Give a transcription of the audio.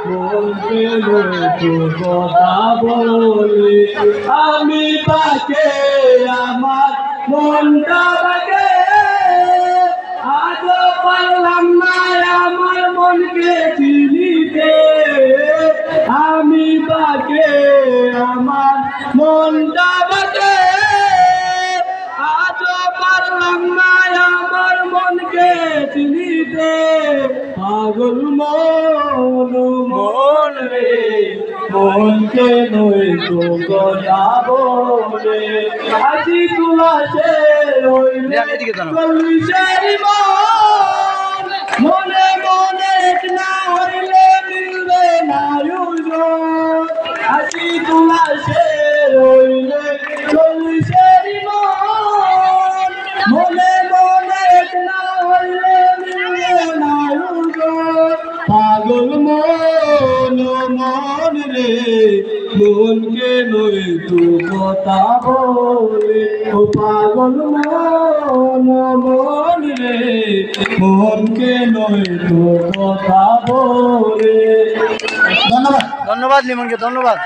মনকে তো কথা বলে আমি তাকে আমার মনটা বাকে আজ পারলাম না আমার মনকে চিনিতে আমি তাকে আমার মনটা বাকে আজ পারলাম না আমার মনকে চিনিতে পাগল মন রে মনকে নই তো কথা বলে আজি তুলাছে চল্লিশের মনে মনে না হইলে মিলবে না আজি তুলাছে হইলে চল্লিশের মনে মনে না হইলে মিলবে না পাগল মন রে মনকে নই তো কথা বলে ও পাগল মন রে মনকে নই তো কথা বলে। ধন্যবাদ ধন্যবাদ লিমনকে, ধন্যবাদ।